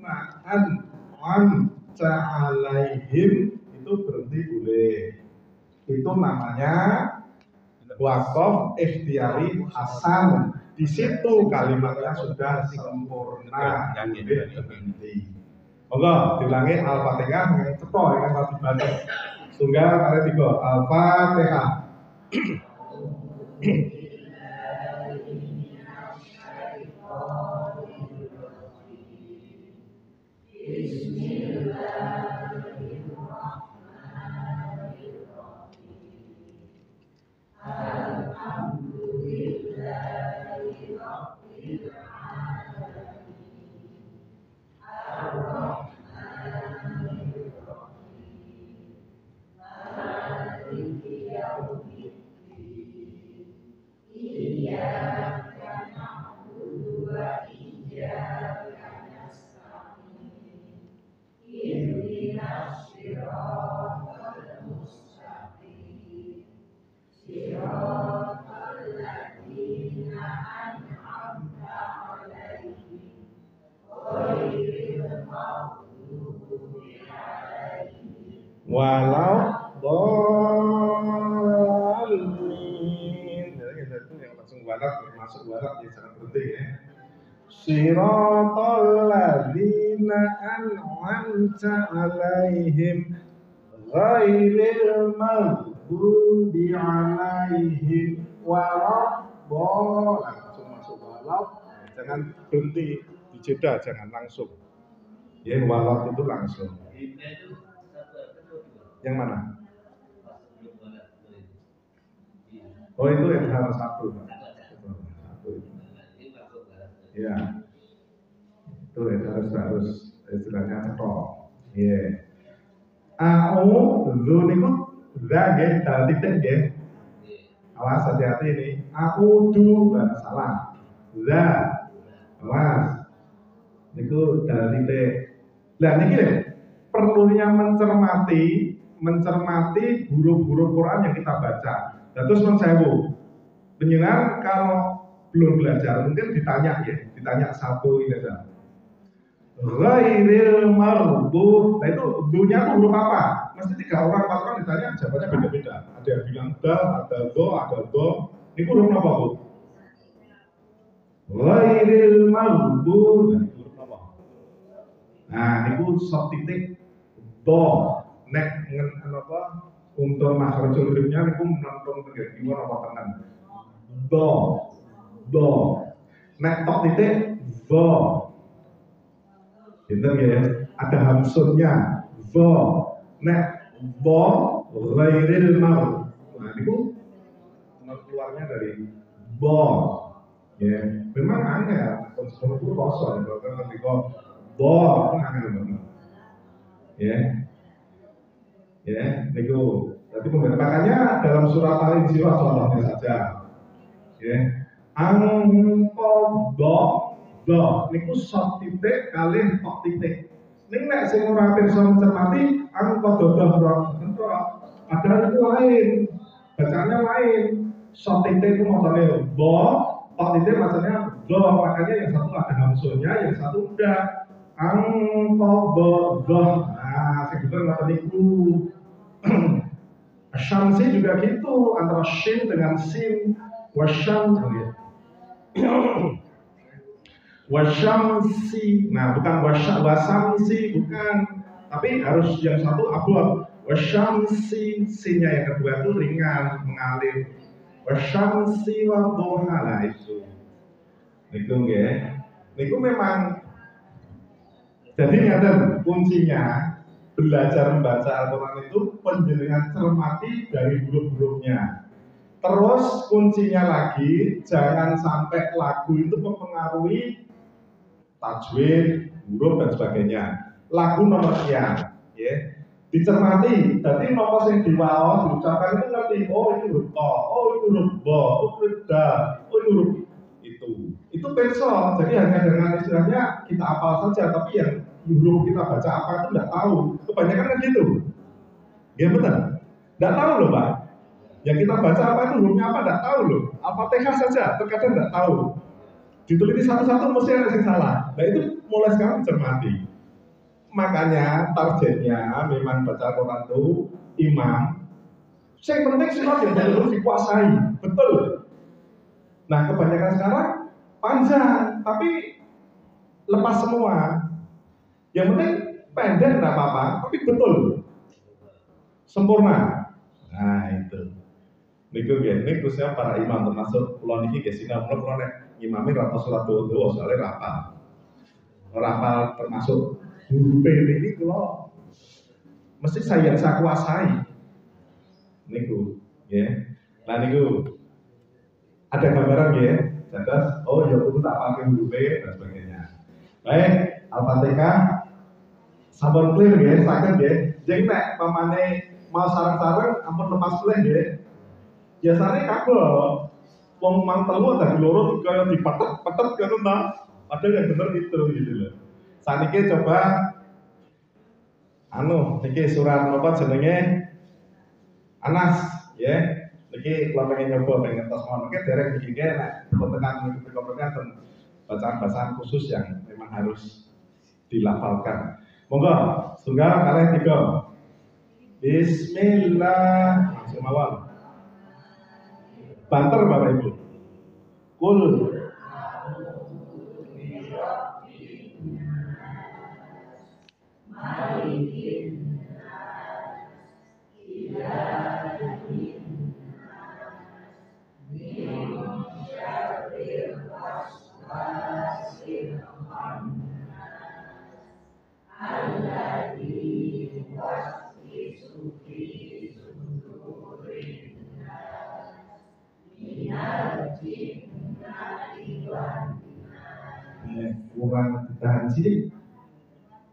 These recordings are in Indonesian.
ladzina an'amta 'alaihim itu berhenti boleh. Itu namanya waqaf ikhtiyari hasan. Di situ kalimatnya sudah sempurna, berhenti. Monggo diulangi Al-Fatihah yang cetok yang tadi baca. Tunggal kali 3 Al-Fatihah. Walau dolin, itu yang langsung warat, masuk warat ya sangat penting ya. Siratal ladzina an'amta 'alaihim ghairil maghdubi 'alaihim waladdallin. Langsung masuk walau, jangan berhenti di jeda, jangan langsung. Ya walau itu langsung. Yang mana? Oh itu yang harus satu, Pak. Satu. Ya. Itu yang harus istilahnya cetok. Iya. A'udzu niku za nggih dal titik nggih. Awas hati-hati ini. A'udzu salah. Za. Awas. Niku dal titik. Lah niki lho perlunya mencermati huruf-huruf Quran yang kita baca. Dan terus mensewu, penyinar kalau belum belajar mungkin ditanya satu ini aja. Ghairil maghdubi. Nah itu dunya itu huruf apa? Mesti 3 orang 4 orang ditanya jawabannya beda-beda. Ada yang bilang dal, ada do, ada do. Ini huruf apa bu? Ghairil maghdubi. Nah, huruf apa? Nah ini sub titik do. Nek apa untuk makhrajul hurufnya niku menonton gimana apa tenan. Do. Nek tok titik zo. Gitu ya. Ada hamsunnya zo. Nek bo ghairil maghdubi. Nah niku keluarnya dari bo. Ya, memang angel. Konsumsi itu kosong. Kalau ketika bo itu angel banget. Ya, niku. Tapi makanya dalam surat Al-Insyirah contohnya saja. Ya. Angkodo do niku sot titik kalih tok titik. Ning nek sing ora pirsa mencermati angkodo do padahal itu lain. Bacaannya lain. Sot titik itu macamnya do, tok titik macamnya do. Makanya yang satu ada hamsunnya, yang satu enggak. Angkodo do. Nah, sebenarnya macam niku. Syamsi juga gitu, antara shin dengan sin. Wasyam wasyamsi. Nah bukan wasamsi, bukan. Tapi harus yang satu abot. Wasyamsi, sinnya yang kedua itu ringan, mengalir. Wasyamsi wa duha. Nah itu niku nggih. Niku memang jadi ngaten kuncinya belajar membaca Al-Quran itu penjenengan cermati dari huruf-hurufnya. Terus kuncinya lagi, jangan sampai lagu itu mempengaruhi tajwid, huruf dan sebagainya. Lagu nomor sekian, ya, dicermati. Jadi nomor yang diwaos diucapkan itu ngerti. Oh itu huruf to, oh itu huruf bo, oh itu huruf da, oh itu huruf itu. Itu perso. Jadi hanya dengan istilahnya kita hafal saja, tapi yang huruf kita baca apa itu tidak tahu. Kebanyakan kan gitu. Ya benar. Tidak tahu loh Pak. Yang kita baca apa itu hurufnya apa tidak tahu loh. Al-Fatihah saja terkadang tidak tahu. Diteliti satu-satu mesti ada yang salah. Nah itu mulai sekarang cermati. Makanya targetnya memang baca Quran itu imam. Yang penting surat yang harus dikuasai, betul. Nah kebanyakan sekarang panjang, tapi lepas semua. Yang penting pendek nggak apa-apa, tapi betul, sempurna. Nah itu. Niku gini, khususnya para imam termasuk pulau niki gesina pulau imami rata surat doa soalnya rapal termasuk huruf ini kalau mesti saya kuasai. Niku, ya. Nah niku ada gambaran ya, jelas. Oh ya aku tak pakai huruf dan sebagainya. Baik, Al-Fatihah. Sabar clear ya, sakit ya. Jadi nek pamane mau sarang-sarang, ampun lepas pleh ya. Biasanya kabel, wong mang telu ada di loro tiga dipetet-petet kan nah. Ada yang bener itu gitu loh. Saat ini coba, niki surat apa jenenge Anas, ya. Niki kalau pengen nyoba pengen tos mau niki derek begini, nek tekan mengikuti komponen bacaan-bacaan khusus yang memang harus dilafalkan. Monggo, tunggal kalian tiga. Bismillah. Langsung awal. Banter Bapak Ibu. Kul.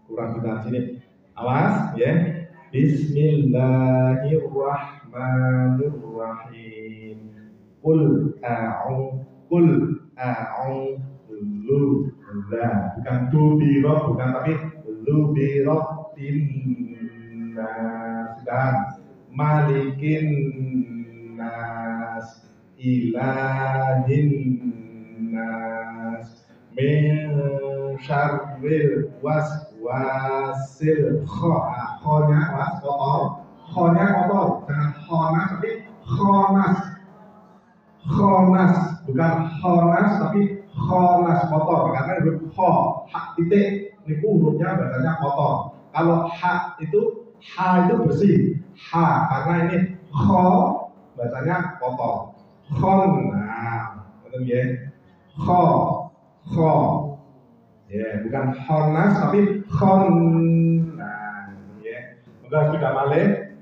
Kurang ditahan sini. Awas ya. Bismillahirrahmanirrahim. Qul a'udzu bukan dubiro, bukan tapi lubiratin nas dan malikin nas ilahin nas min syarril waswasil khonya was kotor, khonya kotor, jangan khonas tapi khonas bukan khonas tapi khonas kotor, karena huruf kho hak titik niku hurufnya bacanya kotor. Kalau hak itu bersih, karena ini kho bacanya kotor. Khon, nah betul ya, kho ya, bukan khonas tapi khon. Nah, ya. Udah sudah balik.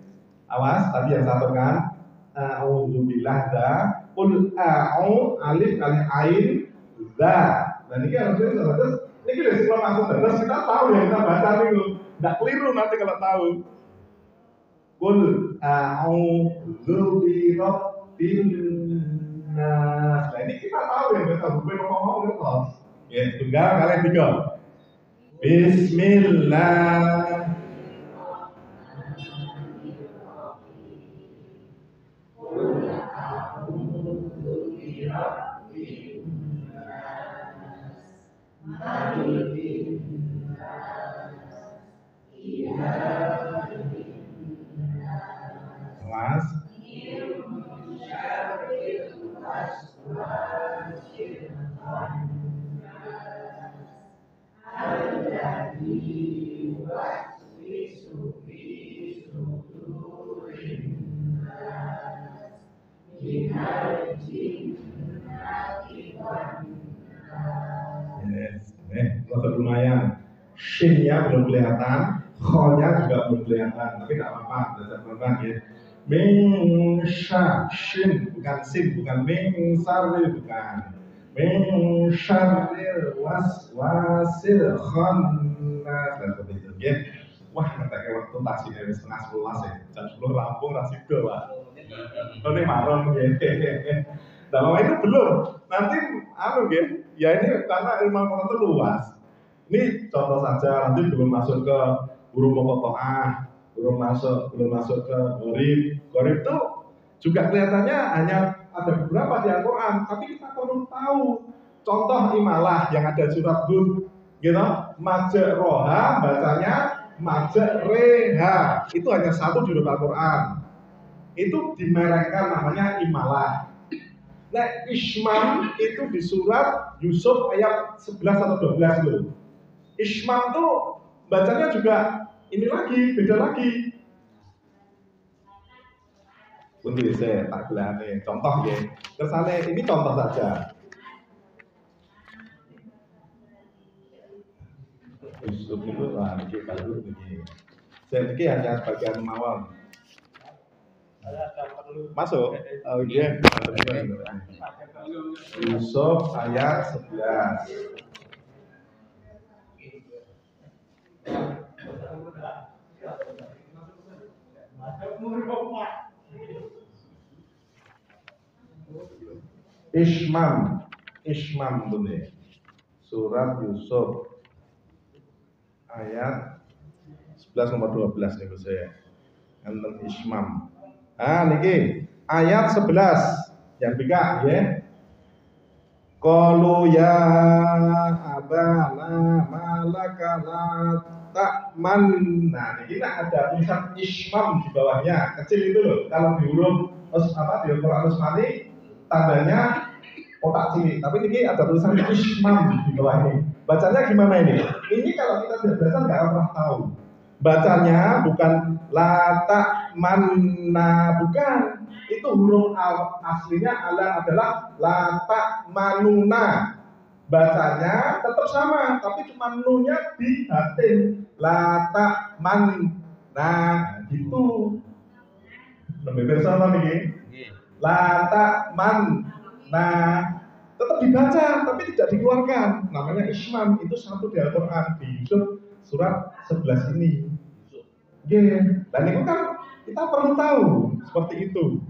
Awas, tadi yang satu kan. A'udzubillah da. Qul alif kali ain da. Dan ini harusnya terus. Ini kita sebelum masuk terus kita tahu yang kita baca nih. Nggak keliru nanti kalau tahu. Qul a'udzubirabbin nas. Nah ini kita tahu yang kita ngomong terus. Ya, tunggal kalian tiga. Bismillah. Mas. Lumayan, shin-nya belum kelihatan, kho-nya juga belum kelihatan, tapi tidak apa-apa, belajar pelan-pelan ya. Min shin, bukan sin, bukan min saril, bukan. Min syarril waswasil khannas, dan seperti itu ya. Wah, nanti waktu taksi dari setengah 11 ya, jam 10 rampung rasiko Pak. Ini marong ya. Nah, itu belum. Nanti ya ini karena ilmu Al-Quran itu luas. Ini contoh saja, nanti belum masuk ke huruf muqatta'ah, belum masuk ke gharib itu juga kelihatannya hanya ada beberapa di Al-Quran, tapi kita perlu tahu contoh imalah yang ada surat Hud gitu. Majroha bacanya majreha. Itu hanya satu di Al-Quran. Itu dimerengkan namanya imalah. Nah, Ismam itu di surat Yusuf ayat 11 atau 12 dulu. Ismam tuh bacanya juga ini lagi, beda lagi. Untuk saya tak belane contoh ya. Kesannya ini contoh saja. Yusuf itu ini baru begini. Saya pikir hanya sebagian mawar. Masuk? Oh iya. Yusuf ayat 11. Ismam bunyi. Surat Yusuf ayat 11 nomor 12 nih saya. Enten Ismam. Niki ayat 11 yang tiga ya. Qalu ya abana malaka la ta'man. Nah, ini ada tulisan Ismam di bawahnya, kecil itu loh. Kalau di huruf di Al-Qur'an Usmani tandanya kotak cilik, tapi ini ada tulisan Ismam di bawahnya. Bacanya gimana ini? Ini kalau kita tidak biasa nggak pernah tahu. Bacanya bukan lata manna, bukan. Itu huruf aslinya adalah lata manuna. Bacanya tetap sama, tapi cuma nunya dihatin. Lata man. Nah, gitu. Lebih bersama nih. Lata man. Nah, tetap dibaca, tapi tidak dikeluarkan. Namanya Ismam, itu satu di Al-Quran, di Yusuf surat 11 ini. Dan itu kan kita perlu tahu seperti itu.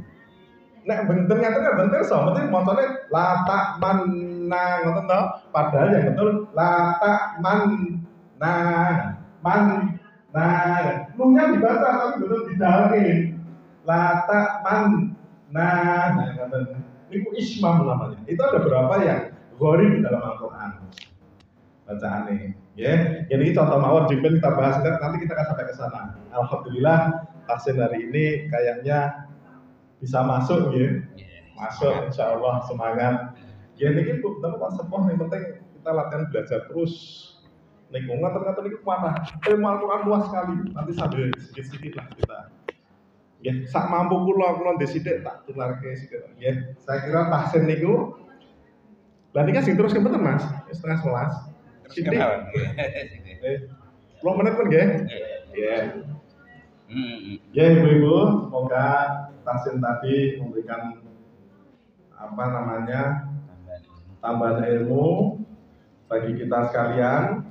Nek benternya itu kan bentar so, mesti motornya lata manna, ngoten toh? Padahal yang betul lata manna, manna. Nunya dibaca tapi betul didalin. Lata manna, ngoten. Itu Ismam namanya. Itu ada berapa yang gori di dalam Al-Quran bacaannya. Ya, jadi contoh mawar jengkel kita bahas nanti kita akan sampai ke sana. Alhamdulillah vaksin hari ini kayaknya bisa masuk ya. Masuk insya Allah, semangat. Ya ini kita sebuah yang penting kita latihan belajar terus. Nih ngatur-ngatur ini kemana? Ilmu Al-Quran luas sekali. Nanti sambil sedikit-sedikit lah kita. Ya, sak mampu kula desidik tak tularke sithik. Ya, saya kira vaksin niku. Lah niki sing terus kementen Mas? Setengah 11. Sithik. 10 menit pun nggih. Ya. Ya Ibu-ibu, semoga vaksin tadi memberikan tambahan ilmu bagi kita sekalian.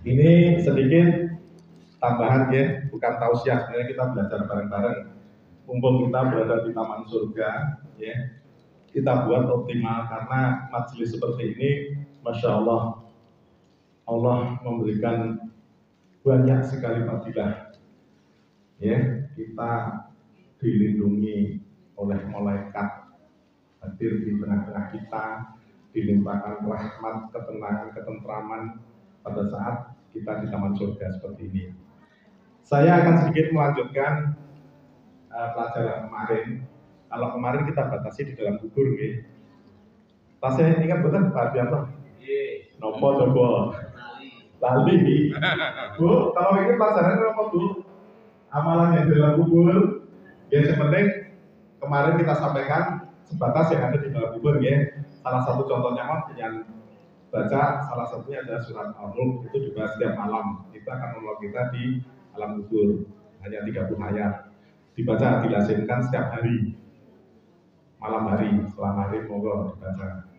Ini sedikit tambahan ya, bukan tausiah, sebenarnya kita belajar bareng-bareng. Mumpung kita berada di taman surga, ya, kita buat optimal karena majelis seperti ini, masya Allah, Allah memberikan banyak sekali fadilah. Ya, kita dilindungi oleh malaikat hadir di tengah-tengah kita, dilimpahkan rahmat, ketenangan, ketentraman pada saat kita di taman surga seperti ini. Saya akan sedikit melanjutkan pelajaran kemarin. Kalau kemarin kita batasi di dalam kubur, ya. Tasnya ingat benar Pak Bianto? Nopo coba. Lali. Bu, kalau ini pelajaran apa Bu? Amalan yang di dalam kubur. Ya sepenting kemarin kita sampaikan sebatas yang ada di dalam kubur, ya. Salah satu contohnya yang baca salah satunya adalah surat Al-Mulk, itu juga setiap malam kita akan menolong kita di alam kubur, hanya 30 ayat dibaca, dilasinkan setiap hari, malam hari, setelah maghrib monggo dibaca.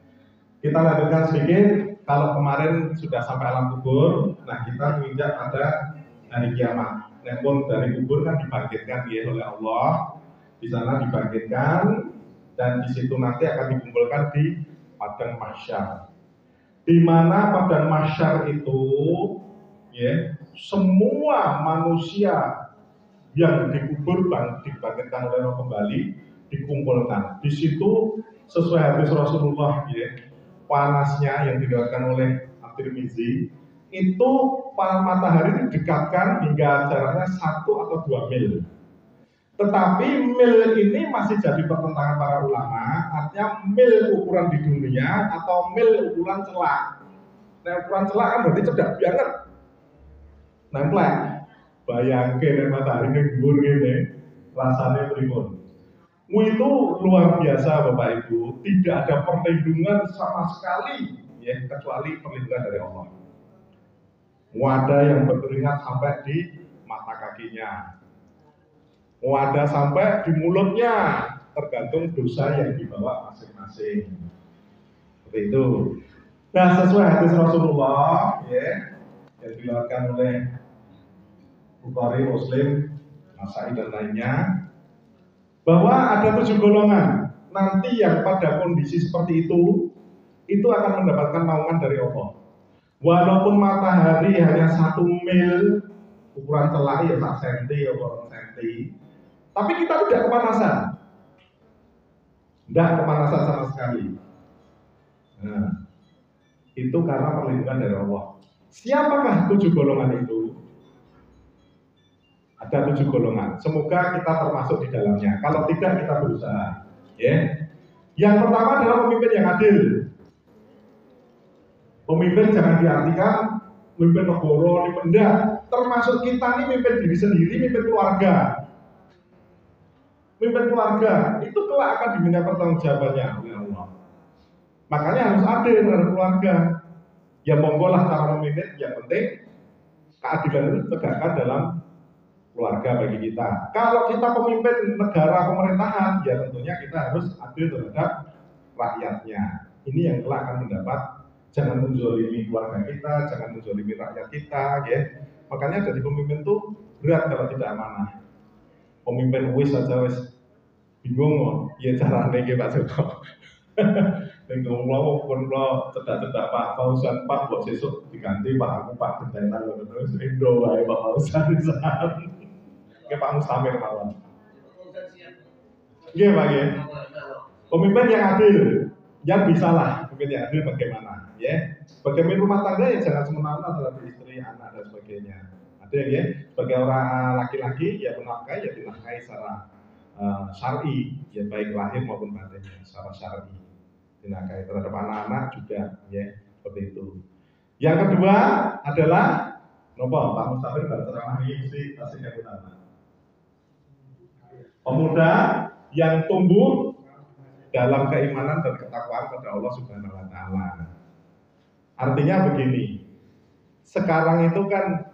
Kita lanjutkan sedikit. Kalau kemarin sudah sampai alam kubur, nah kita menginjak pada hari kiamat. Nepun dari kubur kan dibangkitkan ya oleh Allah, di sana dibangkitkan dan di situ nanti akan dikumpulkan di padang mahsyar. Di mana padang mahsyar itu, ya, semua manusia yang dikubur dibangkitkan oleh Allah kembali, dikumpulkan. Di situ sesuai hadis Rasulullah, ya, panasnya yang diriwayatkan oleh At-Tirmizi, itu matahari didekatkan hingga jaraknya 1 atau 2 mil. Tetapi mil ini masih jadi pertentangan para ulama, artinya mil ukuran di dunia atau mil ukuran celak. Nah, ukuran celak kan berarti cedak banget. Nemplek. Bayangke matahari ini dhuwur ngene, rasanya pripun. Itu luar biasa Bapak Ibu, tidak ada perlindungan sama sekali ya, kecuali perlindungan dari Allah. Wadah yang berkeringat sampai di mata kakinya, wadah sampai di mulutnya, tergantung dosa yang dibawa masing-masing. Seperti itu. Nah, sesuai hadis Rasulullah ya, yang diriwayatkan oleh Bukhari, Muslim, Nasai dan lainnya, bahwa ada 7 golongan nanti yang pada kondisi seperti itu akan mendapatkan naungan dari Allah. Walaupun matahari hanya 1 mil, ukuran celak ya 1 senti atau 2 senti, tapi kita tidak kepanasan. Tidak kepanasan sama sekali. Nah, itu karena perlindungan dari Allah. Siapakah 7 golongan itu? Ada 7 golongan. Semoga kita termasuk di dalamnya. Kalau tidak, kita berusaha. Ya. Yang pertama adalah pemimpin yang adil. Pemimpin jangan diartikan pemimpin negara, enggak. Termasuk kita nih mimpin diri sendiri, mimpin keluarga. Mimpin keluarga itu kelak akan diminta pertanggungjawabannya oleh Allah. Makanya harus adil terhadap keluarga. Ya monggo lah cara memimpin, yang penting keadilan itu tegakkan dalam keluarga bagi kita. Kalau kita pemimpin negara pemerintahan, ya tentunya kita harus adil terhadap rakyatnya. Ini yang kelak akan mendapat. Jangan menzolimi keluarga kita, jangan menzolimi rakyat kita, ya. Makanya jadi pemimpin tuh berat kalau tidak amanah. Pemimpin wis aja wis bingung, ya carane iki Pak Joko. Ning ngomong pun kok cedak-cedak Pak Pausan Pak kok sesuk diganti Pak aku Pak Gentenan ngono terus Indo wae Pak Pausan pisan. Ke Pak Mustamir mawon. Nggih Pak nggih. Pemimpin yang adil, yang bisalah pemimpin yang adil bagaimana, ya. Bagaimana rumah tangga ya jangan semena-mena terhadap istri, anak dan sebagainya. Ada ya, sebagai orang laki-laki ya menafkahi ya dinafkahi secara syar'i, ya baik lahir maupun batinnya secara syar'i. Dinafkahi terhadap anak-anak juga, ya seperti itu. Yang kedua adalah nopo Pak Mustamir berceramah ini mesti aslinya utama. Pemuda yang tumbuh dalam keimanan dan ketakwaan pada Allah Subhanahu wa taala. Artinya begini. Sekarang itu kan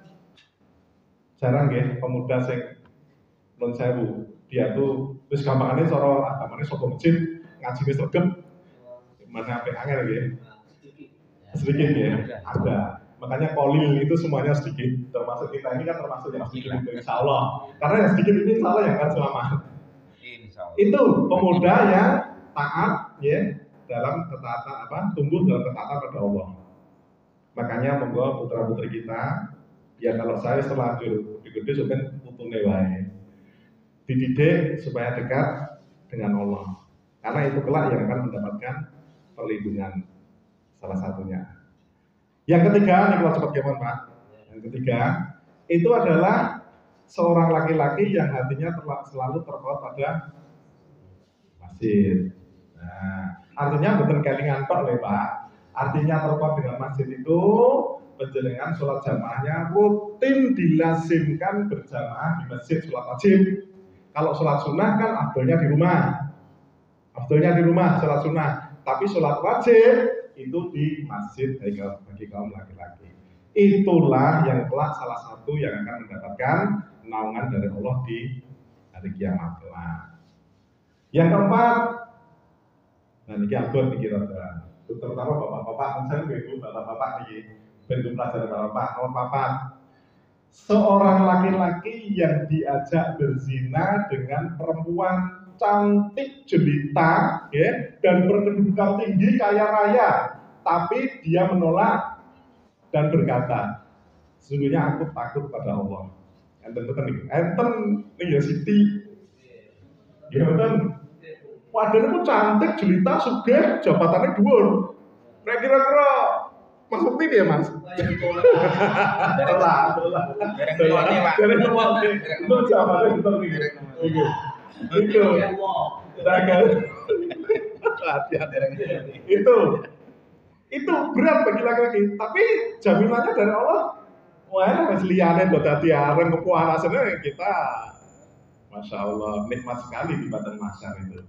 jarang ya pemuda sing non sewu. Dia tuh wis gampangane cara agamane saka masjid ngaji wis regep. Mana ape angel ya. Sedikit ya. Ada. Makanya kolil itu semuanya sedikit. Termasuk kita ini kan termasuk yang sedikit itu insya Allah. Karena yang sedikit ini insya Allah yang akan selamat. Itu pemuda yang taat ya dalam ketaatan tumbuh dalam ketaatan pada Allah. Makanya monggo putra-putri kita ya kalau saya selanjut gede sampai putune wae. Dididik supaya dekat dengan Allah. Karena itu kelak yang akan mendapatkan perlindungan salah satunya. Yang ketiga, ini kalau cepat gimana Pak? Yang ketiga, itu adalah seorang laki-laki yang hatinya selalu terpaut pada masjid. Nah, artinya betul kelingan Pak lho Pak. Artinya terpaut dengan masjid itu penjenengan sholat jamaahnya rutin dilazimkan berjamaah di masjid sholat wajib. Kalau sholat sunnah kan afdolnya di rumah. Afdolnya di rumah sholat sunnah. Tapi sholat wajib itu di masjid bagi kaum laki-laki. Itulah yang kelak salah satu yang akan mendapatkan naungan dari Allah di hari kiamat kelak. Yang keempat, nah ini abot dikira-kira, terutama bapak-bapak, saya ibu bapak-bapak di bentuk pelajaran bapak, nomor papat. Seorang laki-laki yang diajak berzina dengan perempuan cantik jelita, ya, dan berkedudukan tinggi kaya raya, tapi dia menolak dan berkata, sesungguhnya aku takut pada Allah. Enten ya Siti, ya enten. Wadon itu cantik jelita, sugih, jabatannya dhuwur. Nah kira-kira Mas Mukti ya Mas? Dolah. Dari nomor itu jawabannya betul nih. Itu. Itu berat bagi laki-laki. Tapi jaminannya dari Allah. Wah, mas liane buat hati areng kepuasannya kita, masya Allah, nikmat sekali di badan masyar itu.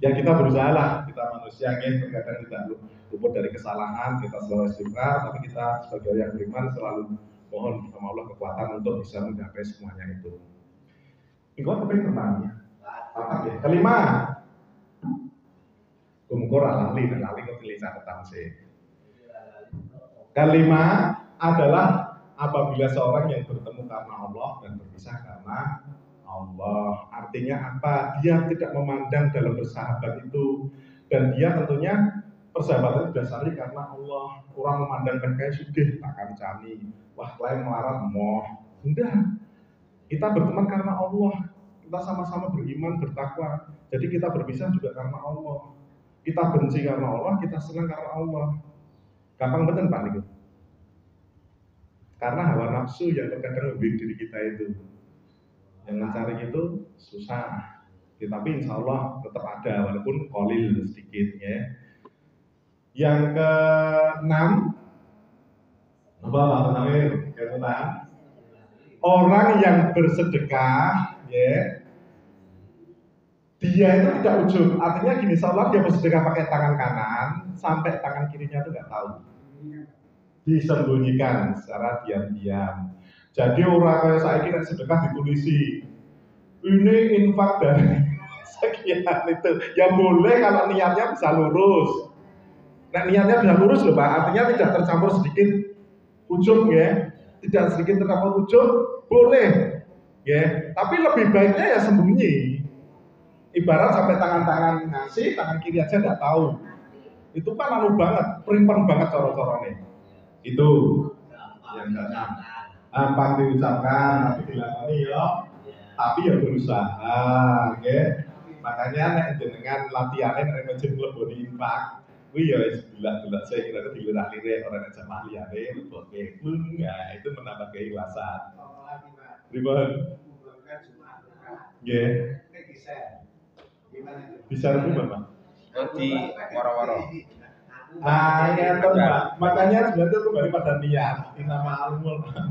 Ya kita berusaha lah, kita manusia kan terkadang tidak luput dari kesalahan, kita selalu istighfar, tapi kita sebagai yang beriman selalu mohon sama Allah kekuatan untuk bisa mencapai semuanya itu. Itu apa yang pertama? Ya. Kelima, kumkur lali kok pilih catatan sih. Kelima adalah apabila seorang yang bertemu karena Allah dan berpisah karena Allah, artinya apa? Dia tidak memandang dalam bersahabat itu, dan dia tentunya persahabatan didasari karena Allah. Orang memandang mereka sudah takkan cani, wah lain melarat moh. Enggak, kita berteman karena Allah, kita sama-sama beriman, bertakwa. Jadi kita berpisah juga karena Allah. Kita benci karena Allah, kita senang karena Allah. Gampang betul Pak Niko. Karena hawa nafsu yang terkadang membimbing diri kita itu, yang mencari itu susah, tapi insya Allah tetap ada walaupun kolil sedikit ya. Yang keenam, apa namanya? Orang yang bersedekah ya, dia itu tidak ujub. Artinya gini, seolah dia bersedekah pakai tangan kanan sampai tangan kirinya itu nggak tahu, disembunyikan secara diam-diam. Jadi orang kayak saya kira sedekah ditulisi, ini infak dari sekian itu. Ya boleh kalau niatnya bisa lurus. Nah niatnya bisa lurus loh Pak, artinya tidak tercampur sedikit ujub ya, tidak sedikit tercampur ujub, boleh ya. Tapi lebih baiknya ya sembunyi. Ibarat sampai tangan-tangan ngasih, tangan kiri aja nggak tahu. Itu kan anu banget, primpen banget coro-corone. Itu yang gampang diucapkan tapi dilakoni ya, tapi ya berusaha ya. Makanya nek jenengan latihannya nek ngejeng mleboni infak kuwi ya wis delak-delak saya kira dilirak-lirik ora nek jamaah liyane leboke enggak, itu menambah keikhlasan. Ribon nggih bisa itu Bapak di waro-waro. Ya Mbak. Makanya sebenarnya itu kembali pada niat. Nama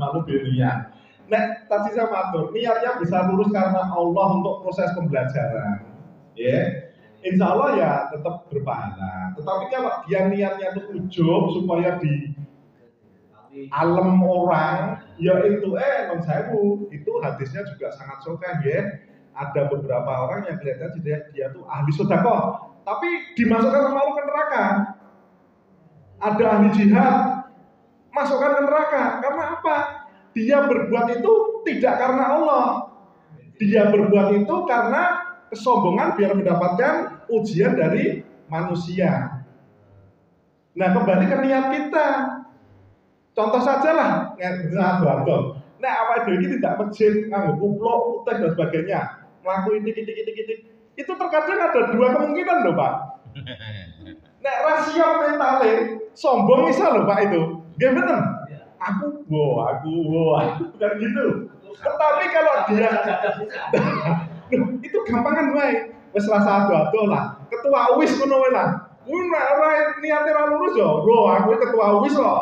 malu niat. Nek tadi saya matur, niatnya bisa lurus karena Allah untuk proses pembelajaran. Ya, insya Allah ya tetap berpahala. Tetapi kalau dia niatnya itu ujub supaya di alam orang, ya itu non-sewu, itu hadisnya juga sangat sokah ya. Ada beberapa orang yang kelihatan dia tuh ahli sedekah, tapi dimasukkan sama Allah ke neraka. Ada ahli jihad, masukkan ke neraka. Karena apa? Dia berbuat itu tidak karena Allah. Dia berbuat itu karena kesombongan biar mendapatkan ujian dari manusia. Nah kembali ke niat kita. Contoh saja lah, nah apa itu tidak masjid, nganggo kuplok, putih dan sebagainya, ngelakuin titik. Itu terkadang ada dua kemungkinan loh Pak. Nek rasio mentale sombong bisa loh Pak itu. Nggih bener. Aku bukan gitu. Tetapi kalau dia itu gampangan wae. Wis rasa ado-ado lah. Ketua UIS ngono wae lah. Kuwi nek ora niate ra lurus yo, aku ketua UIS kok.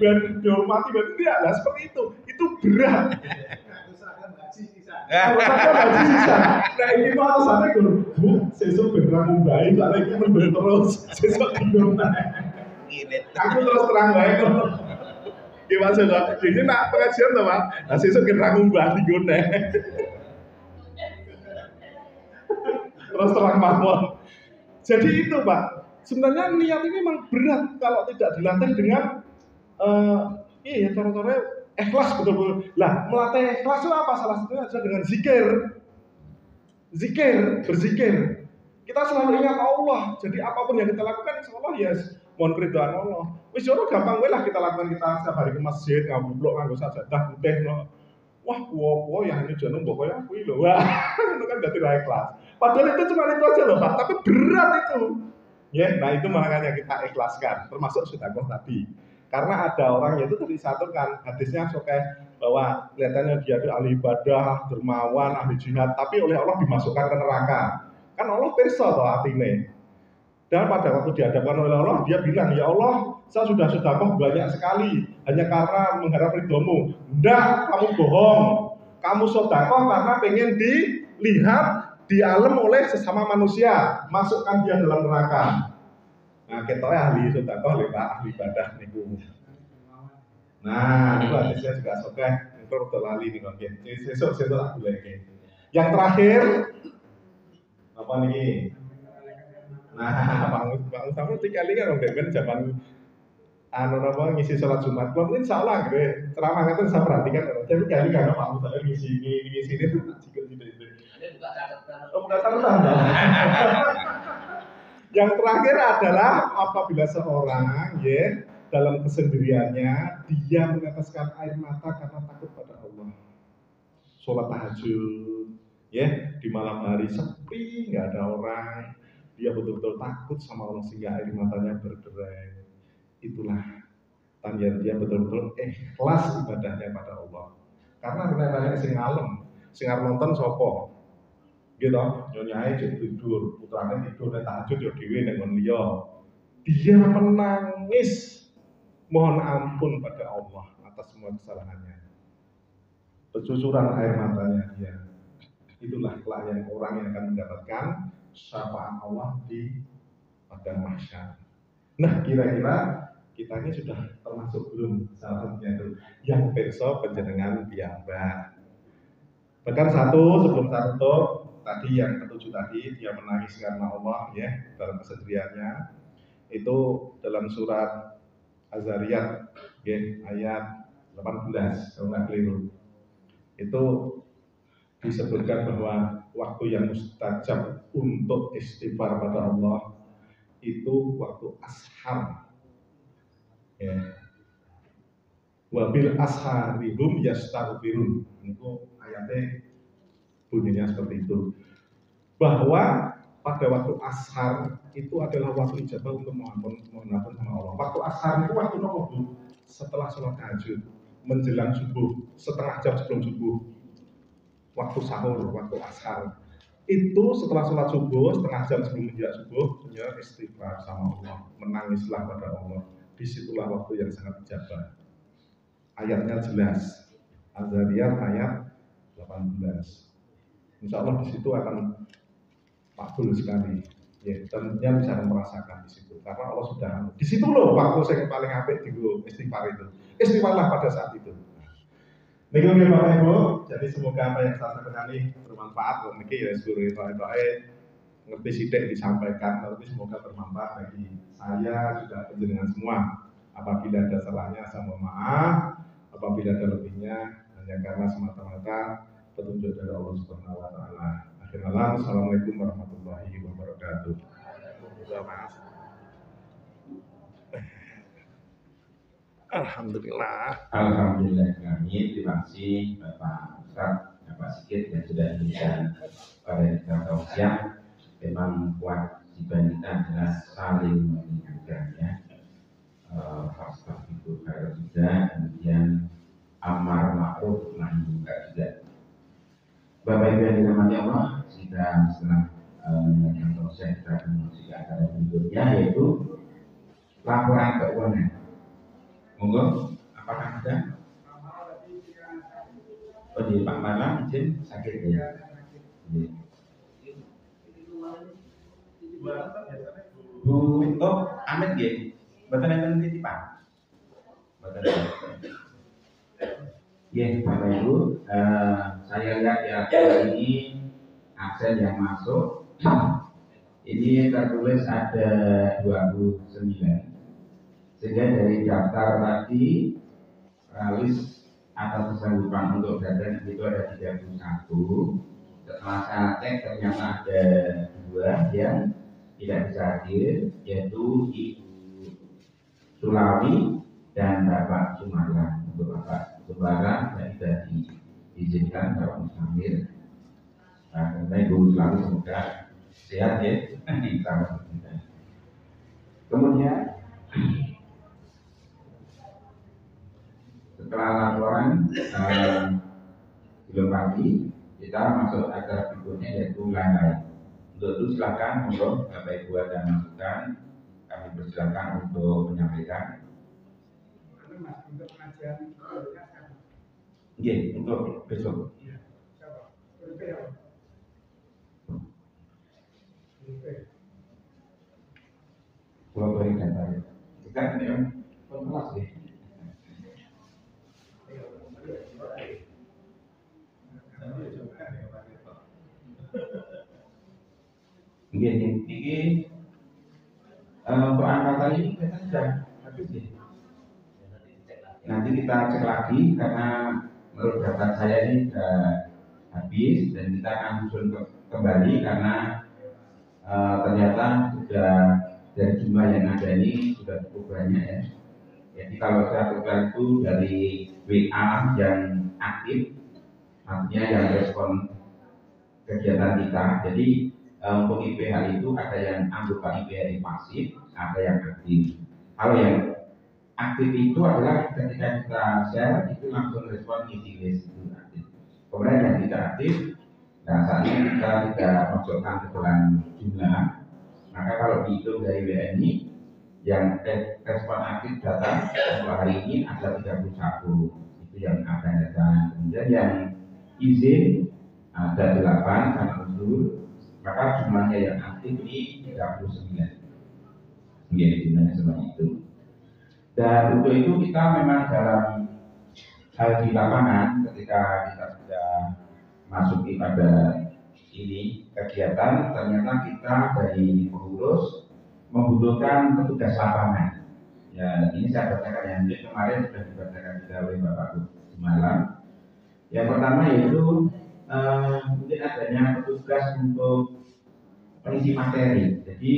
Ben dihormati ben tidak lah seperti itu. Itu berat. Haji sisa. Nah ini mau alasannya gue, sesuk beneran mumbai, soalnya ini bener terus, sesuk bingung. Aku terus terang baik kok. Gimana sih dok? Ini nak pengajian tuh Pak, nah sesuk beneran mumbai gue. Terus terang mawon. Jadi itu Pak, sebenarnya niat ini memang berat kalau tidak dilatih dengan cara-caranya ikhlas betul-betul. Lah, melatih ikhlas itu apa? Salah satunya adalah dengan zikir. Berzikir. Kita selalu ingat Allah. Jadi apapun yang kita lakukan, insya Allah ya mohon keridhaan Allah. Wis yo gampang wae lah kita lakukan, kita setiap hari ke masjid, ngabublok nganggo sajadah putih no. Wah, wo ya ini jono mbok koyo kuwi lho. Wah, itu kan dadi ra ikhlas. Padahal itu cuma itu aja loh, Pak. Tapi berat itu. Ya, nah itu makanya kita ikhlaskan, termasuk sedekah tadi. Karena ada orang itu tadi satu kan hadisnya bahwa kelihatannya dia itu ahli ibadah, dermawan, ahli jihad, tapi oleh Allah dimasukkan ke neraka. Kan Allah pirsa toh artinya. Dan pada waktu dihadapkan oleh Allah, dia bilang, ya Allah, saya sudah sedekah banyak sekali, hanya karena mengharap ridhomu. Enggak, kamu bohong. Kamu sedekah karena pengen dilihat di alam oleh sesama manusia, masukkan dia dalam neraka. Nah, kita ahli sedekah ahli ibadah niku. Nah, itu hadisnya juga sokeh, itu untuk lali nih kan. Sesuk aku lagi. Yang terakhir apa nih? Nah, Bang Samu tiga kali kan udah zaman ngisi sholat Jumat. Belum insyaallah gitu. Ceramah itu saya perhatikan. Jadi kali kan Pak Musa ngisi ini tuh cikal itu. Oh, bukan catatan. Yang terakhir adalah apabila seorang ya dalam kesendiriannya dia meneteskan air mata karena takut pada Allah. Sholat tahajud ya di malam hari sepi, nggak ada orang. Dia betul-betul takut sama Allah sehingga air matanya berderai. Itulah tanda dia betul-betul ikhlas ibadahnya pada Allah. Karena benar-benar sing ngalem, sing arep nonton sapa? Gitu, nyonyae jadi tidur, putrane tidur nek tahajud ya dhewe ning nggon liya. Dia menangis mohon ampun pada Allah atas semua kesalahannya. Bercucuran air matanya dia. Itulah yang orang yang akan mendapatkan syafaat Allah di padang mahsyar. Nah, kira-kira kita ini sudah termasuk belum salah satunya itu yang perso penjenengan piyambak. Bahkan sebelum satu tadi yang ketujuh tadi dia menangis karena Allah ya dalam kesendiriannya itu dalam surat Az-Zariyat ya, ayat 18 kalau nggak keliru itu disebutkan bahwa waktu yang mustajab untuk istighfar pada Allah itu waktu ashar ya. Wabil asharihum yastaghfirun. Itu ayatnya bunyinya seperti itu. Bahwa pada waktu ashar itu adalah waktu ijabah untuk mohon ampun sama Allah. Waktu ashar itu waktu nopo setelah sholat tahajud, menjelang subuh, setengah jam sebelum subuh. Waktu sahur, waktu ashar. Itu setelah sholat subuh, setengah jam sebelum menjelang subuh, ya istighfar sama Allah, menangislah pada Allah. Disitulah waktu yang sangat ijabah. Ayatnya jelas, Az-Zariyat ayat 18. Insya Allah di situ akan makbul sekali. Ya, tentunya bisa merasakan di situ. Karena Allah sudah di situ loh waktu saya paling apik di istighfar itu. Istighfarlah pada saat itu. Niki Bapak Ibu, jadi semoga apa yang saya sampaikan ini bermanfaat. Niki ya seluruh itu ngerti sidik disampaikan, tapi semoga bermanfaat bagi saya juga penjenengan semua. Apabila ada salahnya saya mohon maaf, apabila ada lebihnya hanya karena semata-mata petunjuk dari Allah Subhanahu wa taala. Akhirnya, assalamualaikum warahmatullahi wabarakatuh. Alhamdulillah. Alhamdulillah kami terima kasih Bapak Ustaz, Bapak Sigit yang sudah diberikan pada kita tausiah. Memang kewajiban kita adalah saling mengingatkan ya. Fasilitas itu kalau juga, kemudian amar ma'ruf nahi munkar juga. Bapak Ibu yang dirahmati Allah, kita setelah mengingatkan tausiah kita akan masuk ke acara berikutnya yaitu laporan keuangan. Monggo, apakah ada? Oh di Pak Malam izin sakit ya. Bu, oh Amin ya. Betul yang titipan. Betul. Ya, Bapak Ibu, saya lihat ya hari ini aksen yang masuk. Ini tertulis ada 29. Sehingga dari daftar tadi ralis atas kesanggupan untuk data itu ada 31. Setelah saya cek ternyata ada 2 yang tidak bisa hadir, yaitu Ibu Sulawi dan Bapak Sumarlan. Untuk Bapak Sumarlan tidak diizinkan Bapak Mustamir. Nah, Ibu Sulawi semoga sehat ya. Kemudian setelah laporan dilengkapi, kita masuk acara berikutnya yaitu lain-lain. Untuk itu silakan untuk Bapak Ibu ada masukan, kami persilakan untuk menyampaikan. Untuk pengajian Iya, untuk besok. Kalau beri data, kita ini kan kelas deh. Ini untuk angkatan ini kita sudah habis ya. Nanti kita cek lagi karena menurut data saya ini sudah habis dan kita akan susun kembali karena ternyata sudah dari jumlah yang ada ini sudah cukup banyak ya. Jadi kalau saya tukar itu dari WA yang aktif, artinya yang respon kegiatan kita. Jadi untuk IPH itu ada yang anggota IPH pasif, ada yang aktif. Kalau yang aktif itu adalah ketika kita share itu langsung respon isi list itu aktif. Kemudian yang tidak aktif, nah saat ini kita tidak masukkan ke dalam jumlah. Maka kalau dihitung dari WNI yang respon aktif data untuk hari ini ada 31, itu yang akan datang. Kemudian yang izin ada 8 karena unsur, maka jumlahnya yang aktif ini 39. Menjadi jumlahnya sebanyak itu. Dan untuk itu kita memang dalam hal di lapangan ketika kita sudah masuk pada ini kegiatan, ternyata kita dari pengurus membutuhkan petugas lapangan. Ya, ini saya bacakan yang kemarin sudah dibacakan juga oleh Bapak semalam. Yang pertama yaitu mungkin adanya petugas untuk pengisi materi. Jadi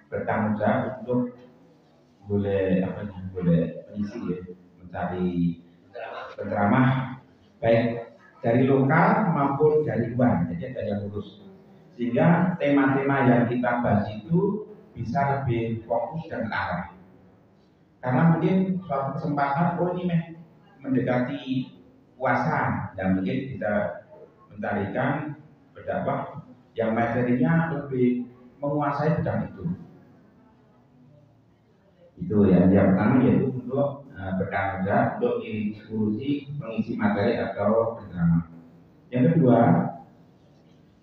bertanggung jawab untuk boleh mengisi ya, mencari penceramah baik dari lokal maupun dari luar, jadi ada yang lulus, sehingga tema-tema yang kita bahas itu bisa lebih fokus dan terarah. Karena mungkin suatu kesempatan, oh ini mendekati puasa, dan mungkin bisa mencarikan pendapat yang materinya lebih menguasai bidang itu. Itu yang pertama yaitu untuk bertanggung jawab untuk diskusi mengisi materi atau penceramah. Yang kedua,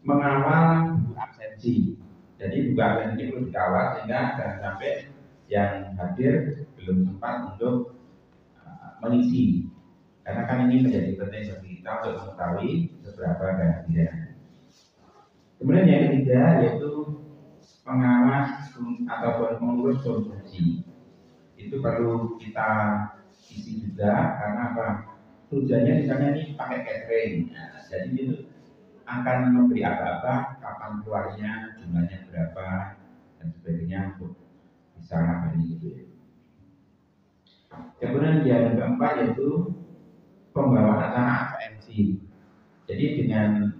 mengawal absensi. Jadi buku absensi perlu dikawal sehingga jangan sampai yang hadir belum sempat untuk mengisi. Karena kan ini menjadi penting bagi kita untuk mengetahui seberapa kehadiran. Kemudian yang ketiga yaitu pengawas ataupun pengurus konsumsi. Itu perlu kita isi juga karena apa? Tujuannya misalnya ini pakai catering, nah, jadi itu akan memberi apa-apa, kapan keluarnya, jumlahnya berapa dan sebagainya untuk bisa ngabari gitu ya. Kemudian yang keempat yaitu pembawa acara MC. Jadi dengan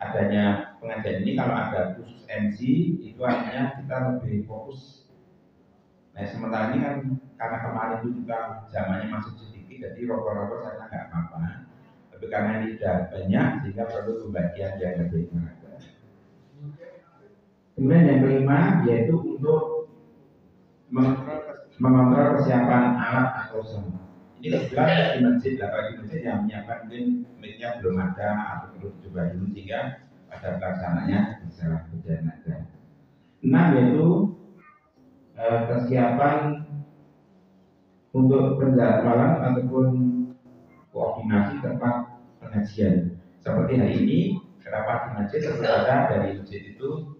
adanya pengajian ini kalau ada khusus MC itu artinya kita lebih fokus. Nah sementara ini kan karena kemarin itu kita zamannya masih sedikit, jadi rokok-rokok saya nggak apa-apa. Tapi karena ini sudah banyak, sehingga perlu pembagian yang lebih merata. Kemudian yang kelima yaitu untuk mengontrol kesiapan alat atau semua. Ini kebetulan di masjid, di masjid yang menyiapkan mungkin mic-nya belum ada atau perlu dicoba dulu sehingga pada pelaksananya bisa berjalan lancar. 6 yaitu kesiapan untuk penjadwalan ataupun koordinasi tempat pengajian. Seperti hari ini, kenapa di masjid ada dari masjid itu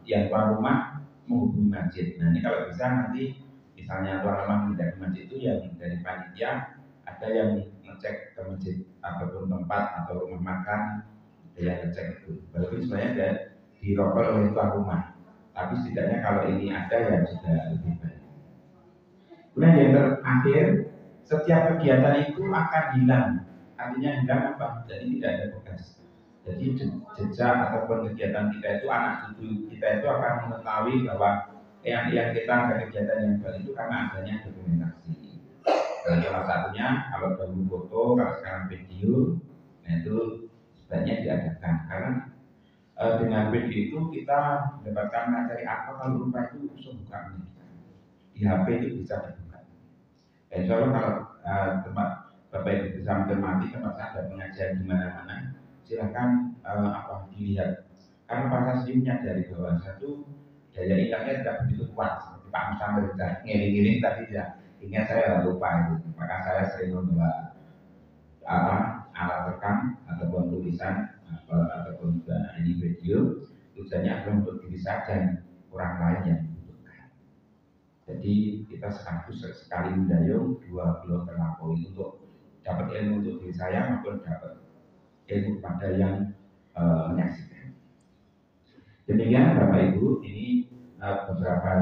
yang tuan rumah menghubungi masjid. Nah ini kalau bisa nanti misalnya tuan rumah pindah ke masjid itu yang dari panitia ada yang ngecek ke masjid ataupun tempat atau rumah makan, ada yang ngecek itu. Walaupun sebenarnya ada dirokok oleh tuan rumah. Tapi setidaknya kalau ini ada yang sudah lebih baik. Kemudian yang terakhir, setiap kegiatan itu akan hilang. Artinya hilang apa? Jadi tidak ada bekas. Jadi jejak ataupun kegiatan kita itu anak cucu kita itu akan mengetahui bahwa yang kita ada kegiatan yang baru itu karena adanya dokumentasi. Dan salah satunya kalau dahulu foto, kalau sekarang video, nah itu sebaiknya diadakan karena dengan video itu kita mendapatkan materi apa kalau lupa itu bisa buka di HP itu bisa dibuka. Insya Allah kalau tempat Bapak Ibu bisa mencermati tempat saya ada pengajian di mana-mana, silakan dilihat. Karena Pak Sasdi menyadari bahwa satu daya indahnya tidak begitu kuat seperti Pak Mustamir ngiring-ngiring tadi ya, ingat saya lupa itu. Maka saya sering membawa alat rekam ataupun tulisan ataupun ini video, tujuannya adalah untuk diri saya dan orang lain yang membutuhkan. Jadi kita sekali mendayung dua belum terlampaui untuk dapat ilmu untuk diri saya maupun dapat ilmu kepada yang menyaksikan. Demikian Bapak Ibu, ini beberapa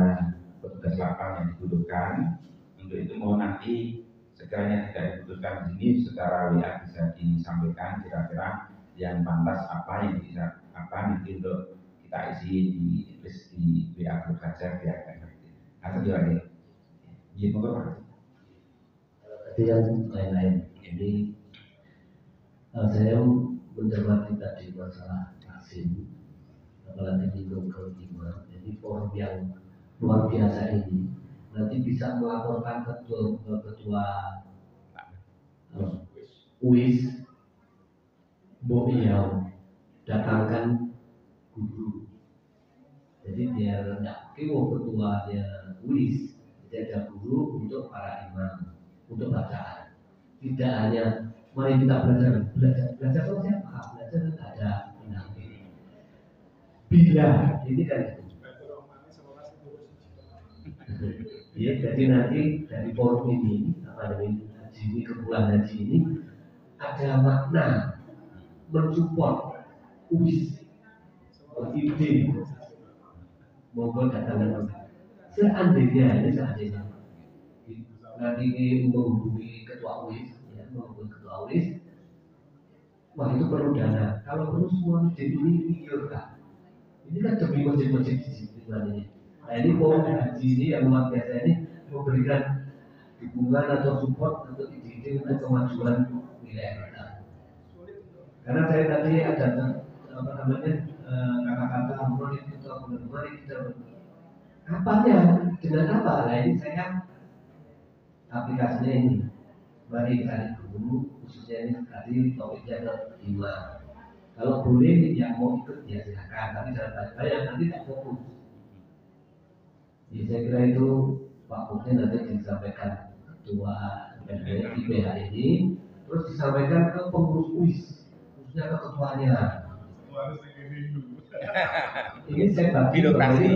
petugas lapang yang dibutuhkan. Untuk itu mau nanti sekiranya tidak dibutuhkan di sini secara WA bisa disampaikan kira-kira yang pantas apa yang bisa nanti untuk kita isi di WA grup saja biar efektif. Atau gimana? Jadi monggo Pak. Tadi yang lain-lain. Jadi saya mencermati tadi masalah vaksin. Apalagi di Google Timur, jadi forum yang luar biasa ini nanti bisa melaporkan ketua UIS beliau datangkan guru, jadi biar tidak ketuanya UIS, jadi ada guru untuk para imam untuk bacaan, tidak hanya mari kita belajar sama siapa, belajar ada pendamping. Bila ini kan ya, jadi nanti dari forum ini apa namanya haji ini kebulan haji ini ada makna mensupport UIS ide monggo datangkan seandainya nanti menghubungi ketua UIS ya, menghubungi ketua UIS, wah itu perlu dana, kalau perlu semua masjid ini digiurkan. Ini kan demi masjid-masjid di sini. Nah ini forum haji ini yang luar biasa ini memberikan dukungan atau support untuk ide untuk kemajuan wilayah kita. Karena saya tadi ada kata-kata mari kita apanya dengan apa? Nah ini saya aplikasinya ini. Mari cari guru khususnya ini tadi topiknya ke 5. Kalau boleh yang mau ikut ya silakan, tapi jangan banyak nanti tak fokus. Jadi saya kira itu Pak Putri nanti disampaikan ketua IPH ini, terus disampaikan ke pengurus UIS, khususnya ke ketuanya. Ini saya bagi birokrasi.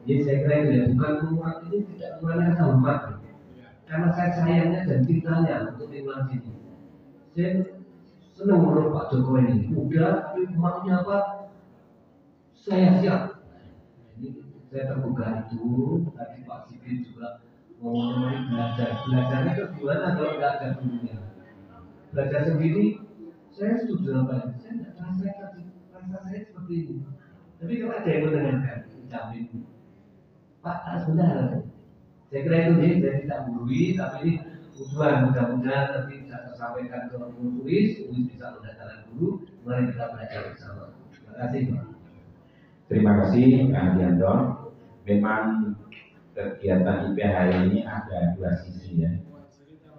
Jadi saya kira itu ya, bukan umat ini tidak mengalihkan umat, karena saya sayangnya dan cintanya untuk lingkungan sini. Saya senang menurut Pak Jokowi ini, muda tapi umatnya apa? Saya siap. Ini saya terbuka itu. Tadi Pak Sigit juga ngomongin belajarnya itu gimana kalau nggak ada gurunya? Belajar sendiri, saya setuju dengan Pak. Saya nggak rasa saya seperti ini. Tapi kalau ada yang mendengarkan, jamin Pak sebentar. Saya kira itu nih, saya tidak menggurui, tapi ini usulan mudah-mudahan nanti bisa tersampaikan ke UIS bisa mendatangkan guru, mari kita belajar bersama. Terima kasih Pak. Terima kasih Pak Adianto. Memang kegiatan IPH ini ada dua sisi ya.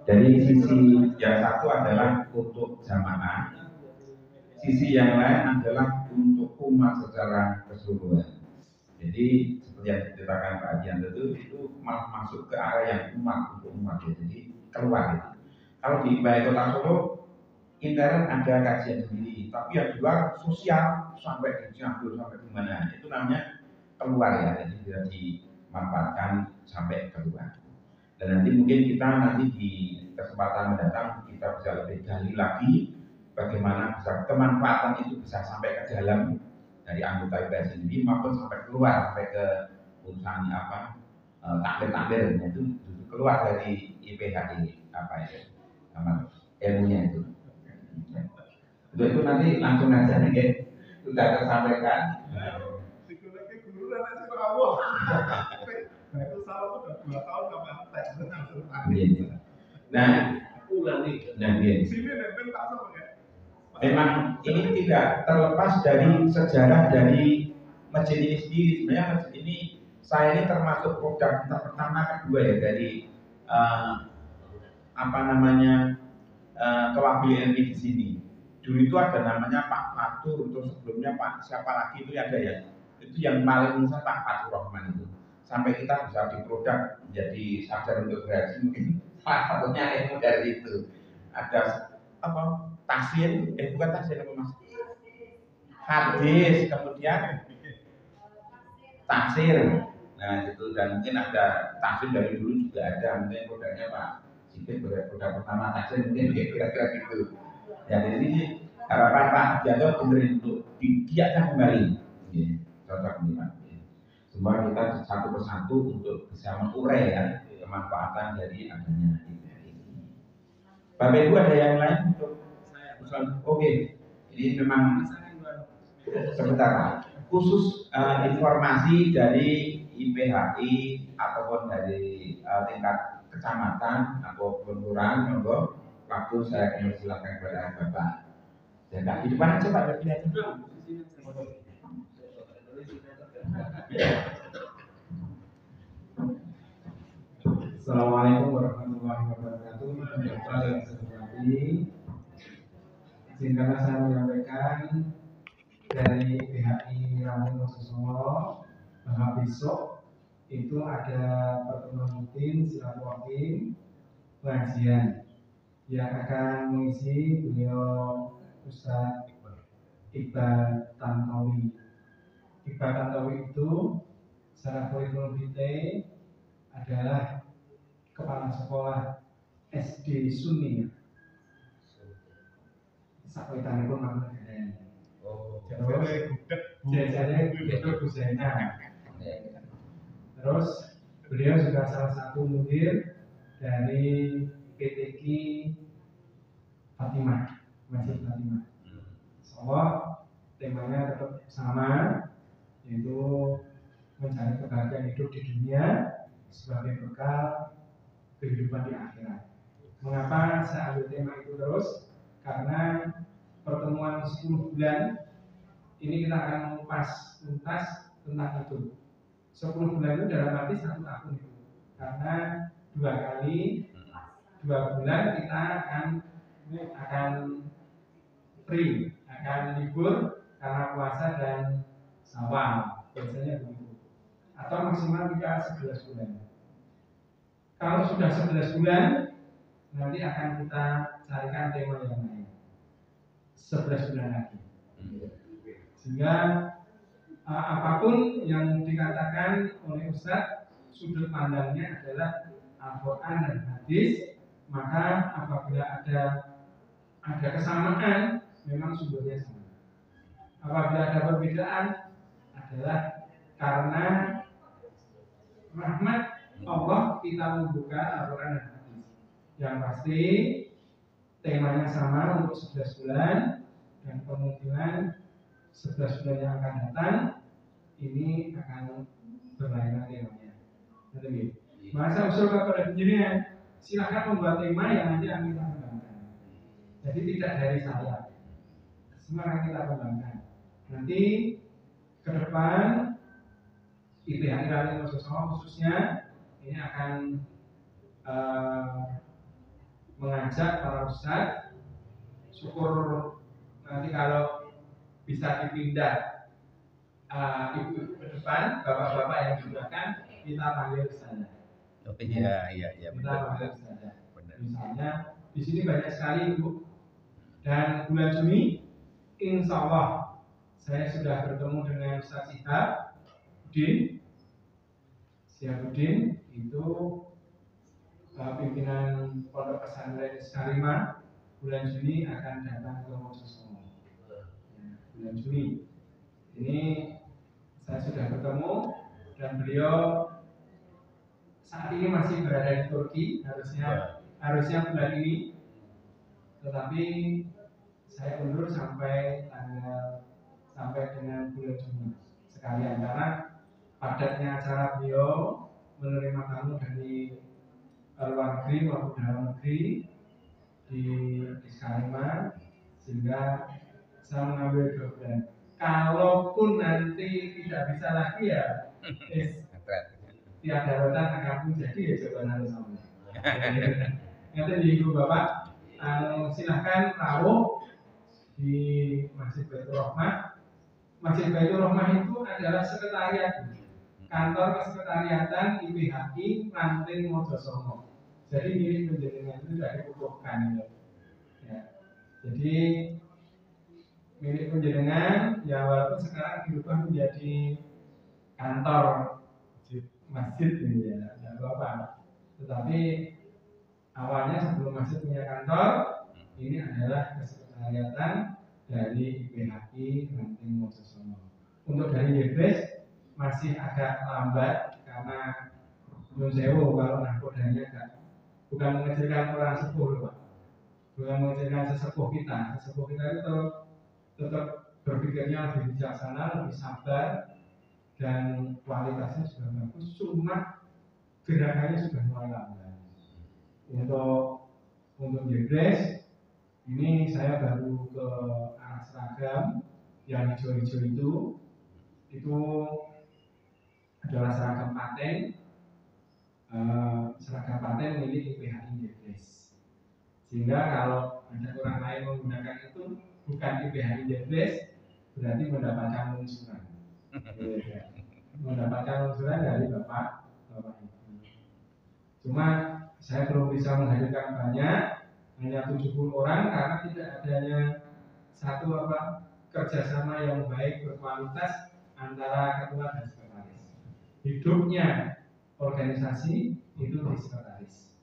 Dari sisi yang satu adalah untuk jamaah, sisi yang lain adalah untuk umat secara keseluruhan. Jadi seperti yang diceritakan Pak Adianto itu malah masuk ke arah yang umat untuk umat ya. Jadi keluar gitu. Kalau di IPH Kota Solo intern ada kajian sendiri, tapi yang di luar sosial sampai di Cianjur sampai di mana itu namanya keluar ya, jadi bisa dimanfaatkan sampai keluar. Dan nanti mungkin kita di kesempatan mendatang kita bisa lebih gali lagi bagaimana bisa kemanfaatan itu bisa sampai ke dalam dari anggota IPH sendiri maupun sampai keluar sampai ke urusan takbir itu keluar dari IPH ini ilmunya itu. Itu nanti langsung aja nih, sudah tersampaikan. liburan aja ke Allah. Nah itu salah udah 2 tahun sampai entek langsung Iya. Nah, sini nempel tak sama ya. memang ini tidak terlepas dari sejarah dari masjid ini sendiri. Sebenarnya masjid ini, saya ini termasuk produk pertama kedua ya dari kewakil di sini. Dulu itu ada namanya Pak Fatur, terus sebelumnya Pak siapa lagi itu ada ya. Itu yang paling besar Pak Fatur Rahman itu. Sampai kita bisa diproduk menjadi sadar untuk berhaji mungkin salah satunya ilmu dari itu. Ada apa? Tafsir, bukan tafsir apa mas? Hadis, kemudian tafsir. Nah itu dan mungkin ada tafsir dari dulu juga ada, mungkin produknya Pak Sigit produk pertama tafsir mungkin kira-kira gitu. Ya jadi harapan Pak Jatuh benerin untuk digiatkan kembali. Cocok nih Pak. Semua kita satu persatu untuk bisa mengurai ya kemanfaatan dari adanya ini. Bapak Ibu ada yang lain untuk saya? Oke, ini memang sebentar Pak. Khusus informasi dari IPHI ataupun dari tingkat kecamatan atau kelurahan, monggo waktu saya akan silakan kepada Bapak. Dan di depan aja Pak, kelihatan dulu. Assalamualaikum warahmatullahi wabarakatuh. Bapak yang saya hormati, izinkanlah saya menyampaikan dari PHI Raden Wonosobo bahwa besok itu ada pertemuan rutin silaturahim pengajian yang akan mengisi beliau Ustaz Iqbal Tantowi. Iqbal Tantowi itu secara kurikulum vitae adalah kepala sekolah SD Sunni. Sakwetane pun mana keren. Jajarnya itu busanya. Terus beliau juga salah satu mudir dari PTQ Fatimah, Masjid Fatimah. Insyaallah temanya tetap sama, yaitu mencari kebahagiaan hidup di dunia sebagai bekal kehidupan di akhirat. Mengapa saya ambil tema itu terus? Karena pertemuan 10 bulan ini kita akan mengupas tuntas tentang itu. 10 bulan itu dalam arti 1 tahun itu. Karena 2 bulan kita akan free, akan libur karena puasa dan Syawal. Biasanya begitu. Atau maksimal kita 11 bulan. Kalau sudah 11 bulan, nanti akan kita carikan tema yang lain. 11 bulan lagi. Sehingga apapun yang dikatakan oleh Ustadz, sudut pandangnya adalah Al-Quran dan hadis, maka apabila ada kesamaan, memang sumbernya sama. Apabila ada perbedaan, adalah karena rahmat Allah kita membuka Al-Quran dan hadis. Yang pasti temanya sama untuk 11 bulan dan kemungkinan 11 bulan yang akan datang ini akan berlainan temanya. Masa usul kepada penjelian, silakan membuat tema yang nanti akan kita kembangkan. Jadi tidak dari saya, semua akan kita kembangkan. Nanti ke depan IPHI Raden Wonosobo khususnya ini akan mengajak para ustadz, syukur nanti kalau bisa dipindah ibu ke depan, bapak-bapak yang digunakan kita panggil ustazah. Iya. Kita panggil ustazah. Misalnya di sini banyak sekali ibu, dan bulan Juni, insya Allah saya sudah bertemu dengan Ustaz Syihabuddin itu pimpinan Pondok Pesantren Karimah. Bulan Juni akan datang ke Wonosobo. Bulan Juni ini saya sudah bertemu dan beliau saat ini masih berada di Turki, harusnya bulan ini, tetapi saya undur sampai dengan bulan Juni sekalian, karena padatnya acara beliau menerima tamu dari luar negeri maupun dalam negeri di Skarima, sehingga saya mengambil 2 bulan. Kalaupun nanti tidak bisa lagi ya, tiada rotan akan pun jadi ya coba nanti sama. Nanti di Ibu Bapak silahkan rawuh di Masjid Baitur Rahmah. Masjid Baitur Rahmah itu adalah sekretariat, kantor kesekretariatan IPHI Ranting Mojosongo. Jadi milik penjenengan itu tidak dikukuhkan ya. Jadi milik penjenengan ya, walaupun sekarang dirubah menjadi kantor masjid ini ya, tidak apa-apa. Tetapi awalnya sebelum masjid punya kantor, ini adalah kesekretariatan dari IPHI Ranting Mojosongo. Untuk dari Yebres masih agak lambat karena belum sewu kalau nahkodanya agak, bukan mengecilkan orang sepuh Pak, bukan mengecilkan sesepuh kita. Sesepuh kita itu tetap berpikirnya lebih bijaksana, lebih sabar, dan kualitasnya sudah bagus, cuma gerakannya sudah mulai lambat. Untuk Yebres ini saya baru ke arah seragam yang hijau-hijau itu adalah seragam paten, milik IPHI Yebres. Sehingga kalau ada orang lain menggunakan itu bukan IPHI Yebres, berarti mendapatkan unsuran. Mendapatkan unsuran dari bapak itu. Cuma saya belum bisa menghadirkan banyak, hanya 70 orang karena tidak adanya satu kerjasama yang baik berkualitas antara ketua dan sekretaris. Hidupnya organisasi itu di sekretaris.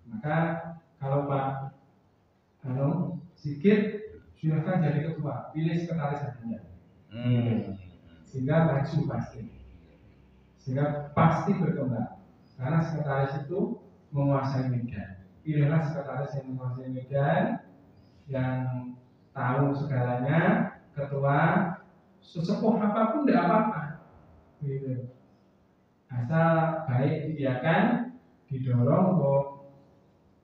Maka kalau Pak Sigit silakan jadi ketua, pilih sekretaris saja. Sehingga maju pasti, sehingga pasti berkembang. Karena sekretaris itu menguasai medan. Pilihlah sekretaris yang menguasai medan, yang tahu segalanya. Ketua sesepuh apapun tidak apa-apa, gitu. Asal baik dibiarkan, didorong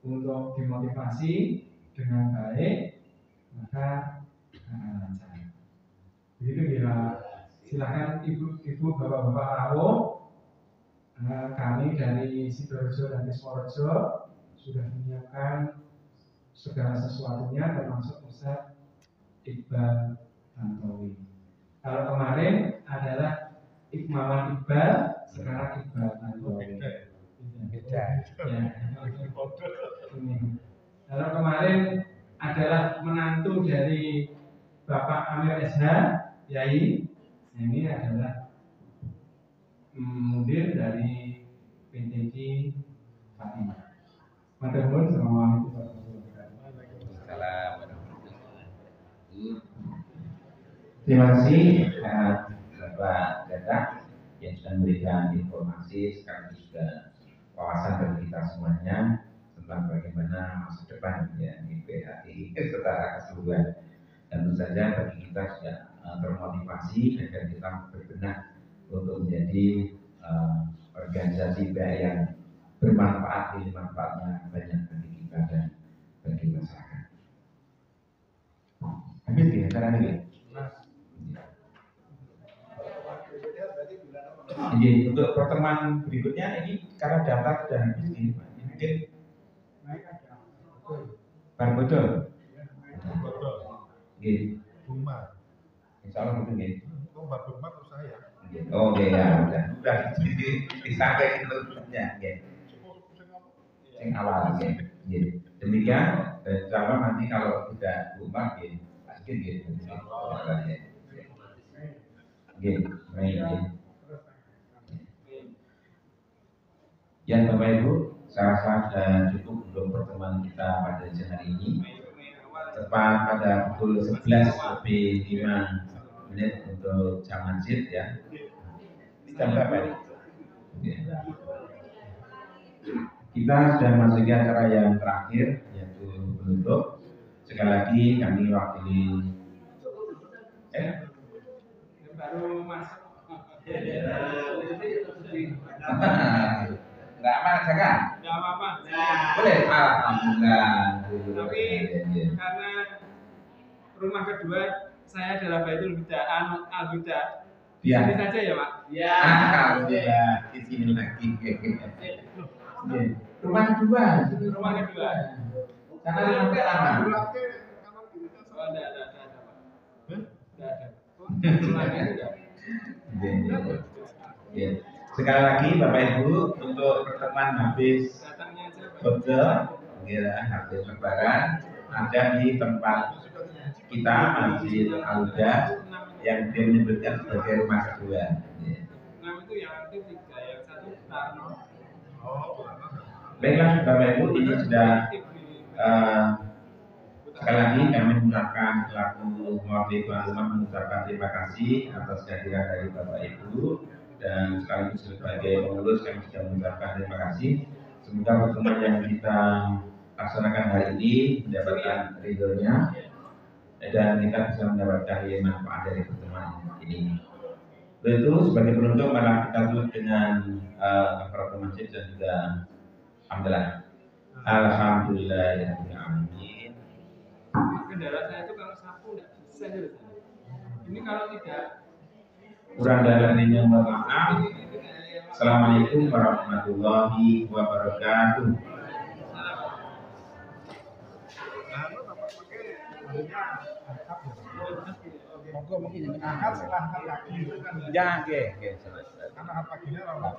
untuk dimotivasi dengan baik, maka akan lancar. Begitu ya. Silakan ibu-ibu, bapak-bapak rawuh. Kami dari Sidoarjo dan Kisworejo sudah menyiapkan segala sesuatunya, termasuk Ustaz Iqbal Tantowi. Kalau kemarin adalah Iqmawan Iqbal, sekarang Iqbal Tantowi. Beda. Ya. Kalau kemarin adalah menantu dari Bapak Amir SH, Yai. Ini adalah mudir dari PTJ Fatimah. Maturnuwun, assalamualaikum warahmatullahi wabarakatuh. Terima kasih Bapak Gata yang sudah memberikan informasi sekaligus juga wawasan bagi kita semuanya tentang bagaimana masa depan ya di IPHI secara keseluruhan. Dan tentu saja bagi kita sudah termotivasi agar kita berbenah untuk menjadi organisasi yang bermanfaat, ini manfaatnya banyak bagi kita dan bagi masyarakat. Habis ya, cara ini. Jadi untuk pertemuan berikutnya ini karena daftar sudah habis ini, mungkin Pak Bodol. Gitu. Rumah. Insya Allah betul gitu. Kok Mbak Burma atau saya? Oh ya, udah disampaikan terusnya, gitu. Yang awal, gitu. Demikian, insya Allah nanti kalau sudah rumah, gitu, pasti gitu. Gitu, baik. Ya Bapak Ibu, saya rasa sudah cukup untuk pertemuan kita pada siang hari ini. Tepat pada pukul 11 lebih 5 menit untuk jam masjid ya. Jam berapa ini? Kita sudah memasuki acara yang terakhir yaitu penutup. Sekali lagi kami wakili baru masuk. Enggak apa Jaka? Nggak apa-apa. Boleh? Alhamdulillah. Tapi karena rumah kedua saya adalah Baitul Huda, Al-Huda. Di Ya. sini saja ya Pak? Ya. Alhamdulillah. Di sini lagi. Oke. Rumah kedua. Rumah kedua. Karena rumah pertama. Oh, enggak ada Pak. Enggak ada. Rumahnya enggak. Ya. Sekali lagi Bapak Ibu untuk pertemuan habis Datangnya aja Pak. hotel, habis lebaran ada di tempat kita Masjid Al-Huda yang dia menyebutkan sebagai rumah kedua. Ya. 6 itu yang aktif 3, yang 1 Tarno. Baiklah Bapak Ibu, ini sudah Aktif di sekali lagi kami mengucapkan selaku mewakili tuan rumah mengucapkan terima kasih atas kehadiran dari Bapak Ibu dan sekaligus sebagai pengurus kami sudah mengucapkan terima kasih. Semoga pertemuan yang kita laksanakan hari ini mendapatkan ridhonya dan kita bisa mendapatkan manfaat dari pertemuan ini. Itu sebagai penutup malah kita tutup dengan kafaratul masjid dan juga alhamdulillah. Alhamdulillahirobbilalamin. Kendara saya itu kalau sapu enggak bisa gitu. Ini kalau tidak Kurang dari yang mohon maaf. Assalamualaikum warahmatullahi wabarakatuh. Monggo mungkin yang angkat silahkan lagi. Ya, oke. Karena paginya orang